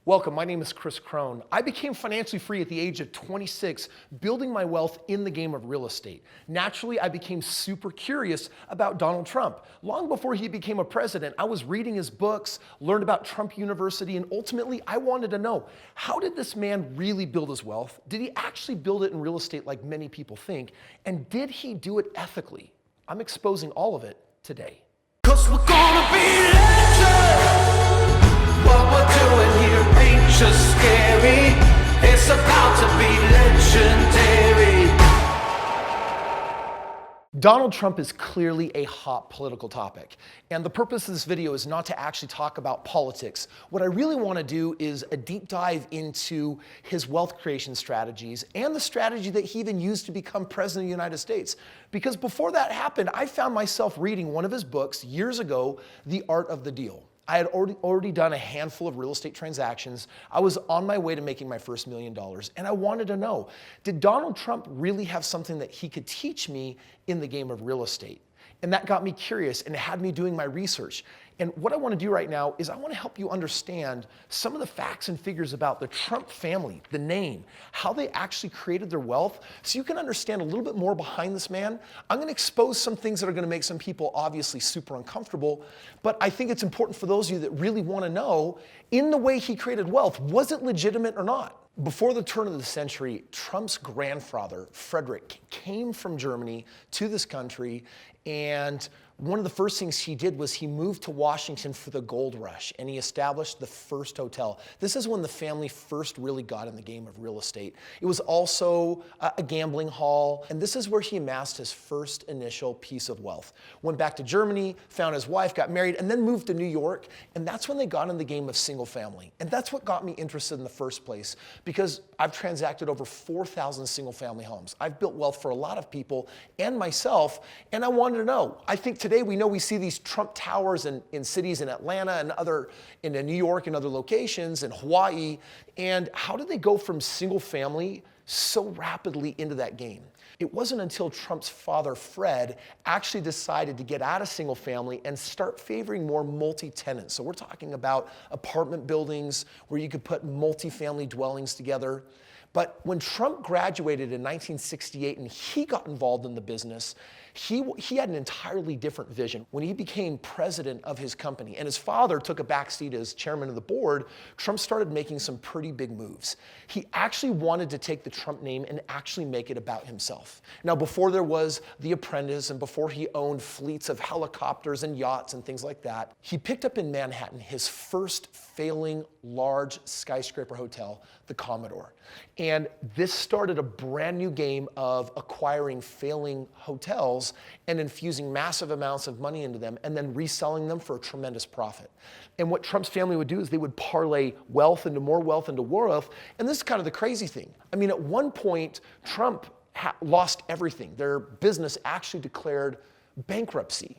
Welcome, my name is Kris Krohn. I became financially free at the age of 26, building my wealth in the game of real estate. Naturally, I became super curious about Donald Trump. Long before he became a president, I was reading his books, learned about Trump University, and ultimately I wanted to know, how did this man really build his wealth? Did he actually build it in real estate like many people think? And did he do it ethically? I'm exposing all of it today. 'Cause we're gonna be legends. What we're doing here ain't just scary. It's about to be legendary. Donald Trump is clearly a hot political topic. And the purpose of this video is not to actually talk about politics. What I really want to do is a deep dive into his wealth creation strategies and the strategy that he even used to become president of the United States. Because before that happened, I found myself reading one of his books years ago, The Art of the Deal. I had already done a handful of real estate transactions. I was on my way to making my first $1 million, and I wanted to know, did Donald Trump really have something that he could teach me in the game of real estate? And that got me curious and had me doing my research. And what I want to do right now is I want to help you understand some of the facts and figures about the Trump family, the name, how they actually created their wealth, so you can understand a little bit more behind this man. I'm going to expose some things that are going to make some people obviously super uncomfortable, but I think it's important for those of you that really want to know, in the way he created wealth, was it legitimate or not? Before the turn of the century, Trump's grandfather, Frederick, came from Germany to this country, and one of the first things he did was he moved to Washington for the gold rush, and he established the first hotel. This is when the family first really got in the game of real estate. It was also a gambling hall, and this is where he amassed his first initial piece of wealth. Went back to Germany, found his wife, got married, and then moved to New York, and that's when they got in the game of single family. And that's what got me interested in the first place, because I've transacted over 4,000 single family homes. I've built wealth for a lot of people and myself, and I wanted to know. I think today we see these Trump towers in cities in Atlanta and in New York and other locations, in Hawaii, and how did they go from single family so rapidly into that game? It wasn't until Trump's father, Fred, actually decided to get out of single family and start favoring more multi-tenants. So we're talking about apartment buildings where you could put multi-family dwellings together. But when Trump graduated in 1968 and he got involved in the business, he had an entirely different vision. When he became president of his company and his father took a backseat as chairman of the board, Trump started making some pretty big moves. He actually wanted to take the Trump name and actually make it about himself. Now, before there was The Apprentice and before he owned fleets of helicopters and yachts and things like that, he picked up in Manhattan his first failing large skyscraper hotel, the Commodore. And this started a brand new game of acquiring failing hotels and infusing massive amounts of money into them and then reselling them for a tremendous profit. And what Trump's family would do is they would parlay wealth into more wealth into more wealth. And this is kind of the crazy thing. I mean, at one point, Trump lost everything. Their business actually declared bankruptcy.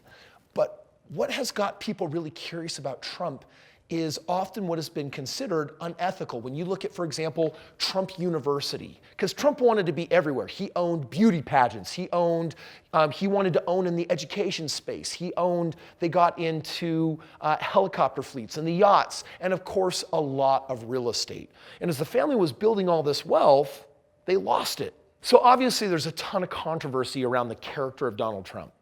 But what has got people really curious about Trump is often what has been considered unethical. When you look at, for example, Trump University, because Trump wanted to be everywhere. He owned beauty pageants. He wanted to own in the education space. They got into helicopter fleets and the yachts, and of course, a lot of real estate. And as the family was building all this wealth, they lost it. So obviously, there's a ton of controversy around the character of Donald Trump.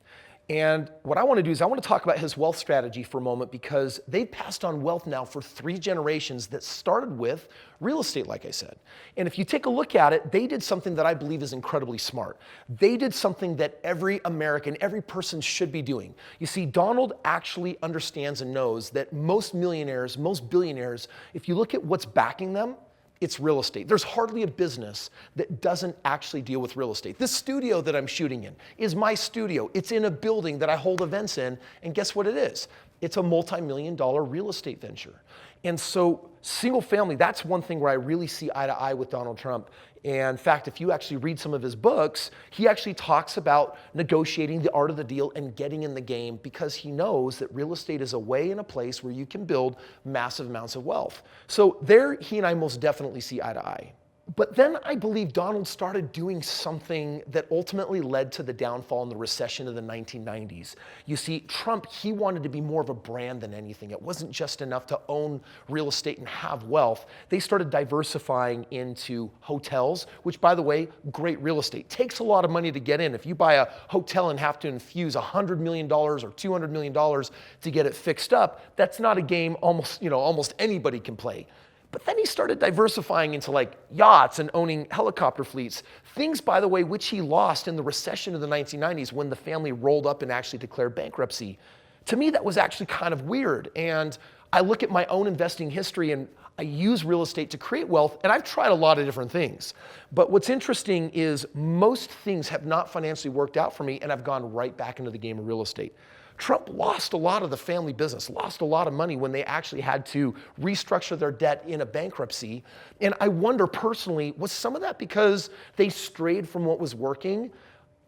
And what I want to do is I want to talk about his wealth strategy for a moment, because they've passed on wealth now for 3 generations that started with real estate, like I said. And if you take a look at it, they did something that I believe is incredibly smart. They did something that every American, every person should be doing. You see, Donald actually understands and knows that most millionaires, most billionaires, if you look at what's backing them, it's real estate. There's hardly a business that doesn't actually deal with real estate. This studio that I'm shooting in is my studio. It's in a building that I hold events in, and guess what it is? It's a multi-million-dollar real estate venture. And so single family, that's one thing where I really see eye to eye with Donald Trump. And in fact, if you actually read some of his books, he actually talks about negotiating the art of the deal and getting in the game, because he knows that real estate is a way and a place where you can build massive amounts of wealth. So there, he and I most definitely see eye to eye. But then I believe Donald started doing something that ultimately led to the downfall and the recession of the 1990s. You see, Trump, he wanted to be more of a brand than anything. It wasn't just enough to own real estate and have wealth. They started diversifying into hotels, which, by the way, great real estate. Takes a lot of money to get in. If you buy a hotel and have to infuse $100 million or $200 million to get it fixed up, that's not a game almost anybody can play. But then he started diversifying into like yachts and owning helicopter fleets. Things, by the way, which he lost in the recession of the 1990s when the family rolled up and actually declared bankruptcy. To me, that was actually kind of weird. And I look at my own investing history and I use real estate to create wealth, and I've tried a lot of different things. But what's interesting is most things have not financially worked out for me, and I've gone right back into the game of real estate. Trump lost a lot of the family business, lost a lot of money when they actually had to restructure their debt in a bankruptcy. And I wonder personally, was some of that because they strayed from what was working?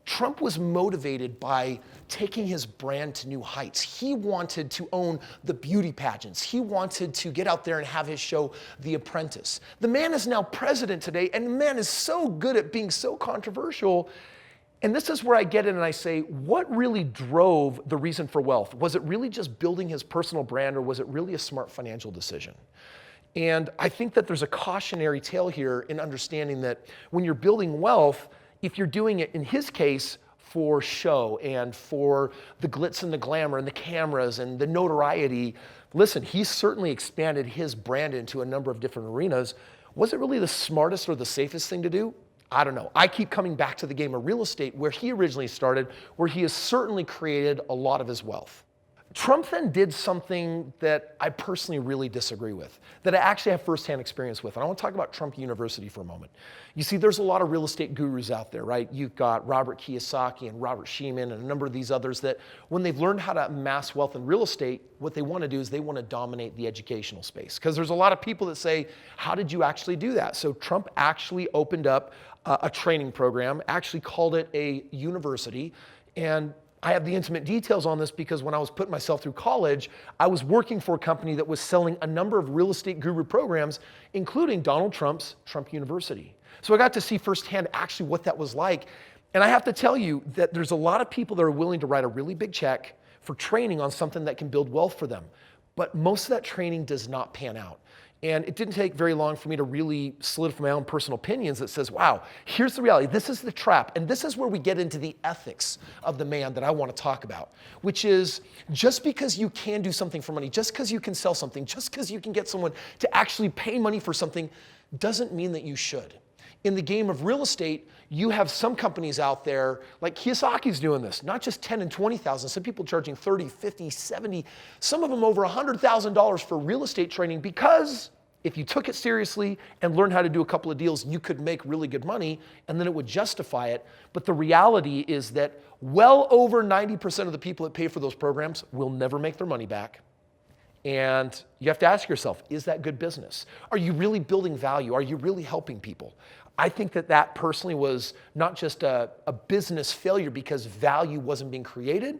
Trump was motivated by taking his brand to new heights. He wanted to own the beauty pageants. He wanted to get out there and have his show, The Apprentice. The man is now president today, and the man is so good at being so controversial. And this is where I get in and I say, what really drove the reason for wealth? Was it really just building his personal brand, or was it really a smart financial decision? And I think that there's a cautionary tale here in understanding that when you're building wealth, if you're doing it, in his case, for show and for the glitz and the glamour and the cameras and the notoriety, listen, he's certainly expanded his brand into a number of different arenas. Was it really the smartest or the safest thing to do? I don't know. I keep coming back to the game of real estate where he originally started, where he has certainly created a lot of his wealth. Trump then did something that I personally really disagree with, that I actually have firsthand experience with. And I want to talk about Trump University for a moment. You see, there's a lot of real estate gurus out there, right? You've got Robert Kiyosaki and Robert Sheeman and a number of these others that when they've learned how to amass wealth in real estate, what they want to do is they want to dominate the educational space. Because there's a lot of people that say, how did you actually do that? So Trump actually opened up a training program, actually called it a university. And I have the intimate details on this because when I was putting myself through college, I was working for a company that was selling a number of real estate guru programs, including Donald Trump's Trump University. So I got to see firsthand actually what that was like. And I have to tell you that there's a lot of people that are willing to write a really big check for training on something that can build wealth for them. But most of that training does not pan out. And it didn't take very long for me to really solidify my own personal opinions that says, wow, here's the reality. This is the trap. And this is where we get into the ethics of the man that I want to talk about, which is just because you can do something for money, just because you can sell something, just because you can get someone to actually pay money for something, doesn't mean that you should. In the game of real estate, you have some companies out there, like Kiyosaki's doing this, not just 10 and 20,000, some people charging 30, 50, 70, some of them over $100,000 for real estate training, because if you took it seriously and learned how to do a couple of deals, you could make really good money and then it would justify it. But the reality is that well over 90% of the people that pay for those programs will never make their money back. And you have to ask yourself, is that good business? Are you really building value? Are you really helping people? I think that that personally was not just a business failure because value wasn't being created,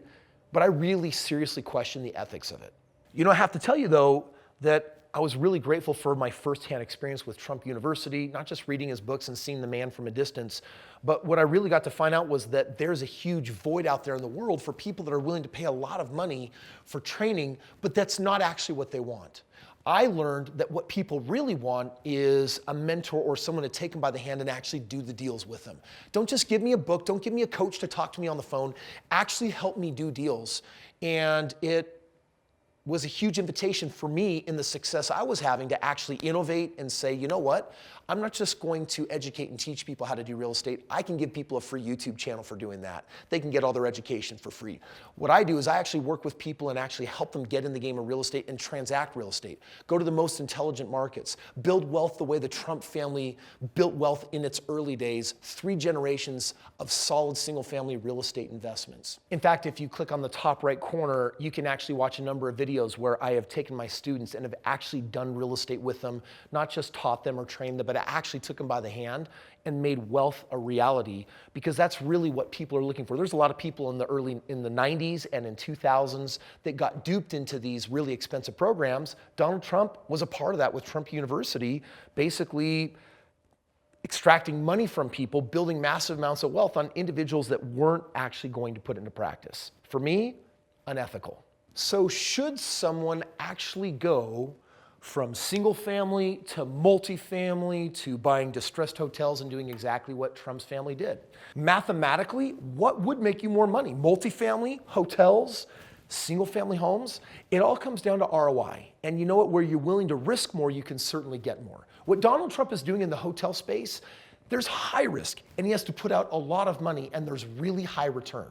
but I really seriously question the ethics of it. You know, I have to tell you though, that I was really grateful for my firsthand experience with Trump University, not just reading his books and seeing the man from a distance, but what I really got to find out was that there's a huge void out there in the world for people that are willing to pay a lot of money for training, but that's not actually what they want. I learned that what people really want is a mentor or someone to take them by the hand and actually do the deals with them. Don't just give me a book, don't give me a coach to talk to me on the phone, actually help me do deals. And it was a huge invitation for me in the success I was having to actually innovate and say, you know what? I'm not just going to educate and teach people how to do real estate. I can give people a free YouTube channel for doing that. They can get all their education for free. What I do is I actually work with people and actually help them get in the game of real estate and transact real estate. Go to the most intelligent markets. Build wealth the way the Trump family built wealth in its early days. 3 generations of solid single-family real estate investments. In fact, if you click on the top right corner, you can actually watch a number of videos where I have taken my students and have actually done real estate with them, not just taught them or trained them, but I actually took them by the hand and made wealth a reality, because that's really what people are looking for. There's a lot of people in the 90s and in 2000s that got duped into these really expensive programs. Donald Trump was a part of that with Trump University, basically extracting money from people, building massive amounts of wealth on individuals that weren't actually going to put it into practice. For me, unethical. So should someone actually go from single family to multifamily to buying distressed hotels and doing exactly what Trump's family did? Mathematically, what would make you more money? Multifamily, hotels, single family homes? It all comes down to ROI. And you know what? Where you're willing to risk more, you can certainly get more. What Donald Trump is doing in the hotel space, there's high risk and he has to put out a lot of money and there's really high return.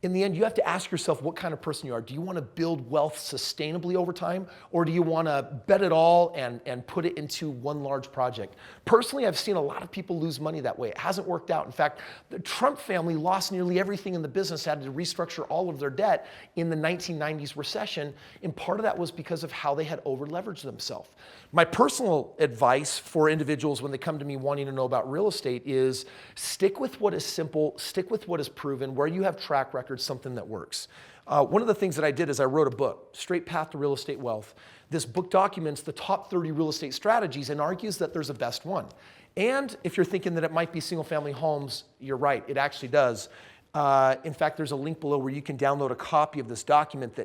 In the end, you have to ask yourself what kind of person you are. Do you want to build wealth sustainably over time, or do you want to bet it all and put it into one large project? Personally, I've seen a lot of people lose money that way. It hasn't worked out. In fact, the Trump family lost nearly everything in the business, had to restructure all of their debt in the 1990s recession, and part of that was because of how they had over-leveraged themselves. My personal advice for individuals when they come to me wanting to know about real estate is stick with what is simple, stick with what is proven, where you have track record, something that works. One of the things that I did is I wrote a book, Straight Path to Real Estate Wealth. This book documents the top 30 real estate strategies and argues that there's a best one. And if you're thinking that it might be single family homes, you're right, it actually does. In fact, there's a link below where you can download a copy of this document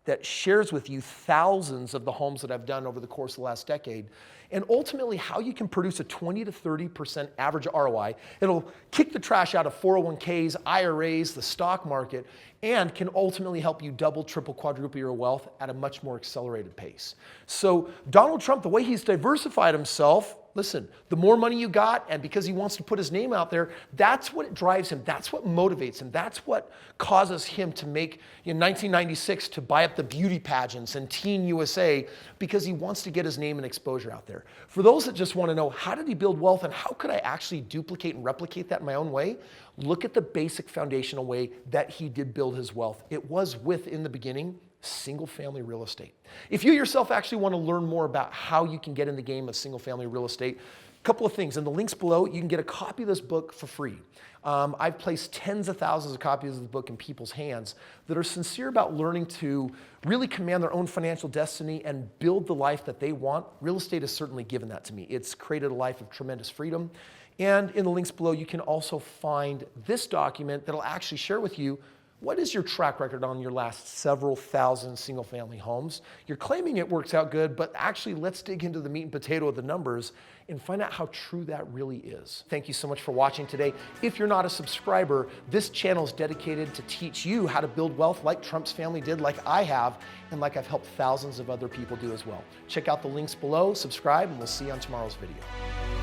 that shares with you thousands of the homes that I've done over the course of the last decade, and ultimately how you can produce a 20 to 30% average ROI. It'll kick the trash out of 401ks, IRAs, the stock market, and can ultimately help you double, triple, quadruple your wealth at a much more accelerated pace. So Donald Trump, the way he's diversified himself, listen, the more money you got, and because he wants to put his name out there, that's what drives him. That's what motivates him. That's what causes him to make, in 1996, to buy up the beauty pageants and Teen USA, because he wants to get his name and exposure out there. For those that just want to know, how did he build wealth and how could I actually duplicate and replicate that in my own way? Look at the basic foundational way that he did build his wealth. It was in the beginning, single family real estate. If you yourself actually want to learn more about how you can get in the game of single family real estate, a couple of things. In the links below, you can get a copy of this book for free. I've placed tens of thousands of copies of the book in people's hands that are sincere about learning to really command their own financial destiny and build the life that they want. Real estate has certainly given that to me. It's created a life of tremendous freedom. And in the links below, you can also find this document that'll actually share with you what is your track record on your last several thousand single family homes. You're claiming it works out good, but actually let's dig into the meat and potato of the numbers and find out how true that really is. Thank you so much for watching today. If you're not a subscriber, this channel is dedicated to teach you how to build wealth like Trump's family did, like I have, and like I've helped thousands of other people do as well. Check out the links below, subscribe, and we'll see you on tomorrow's video.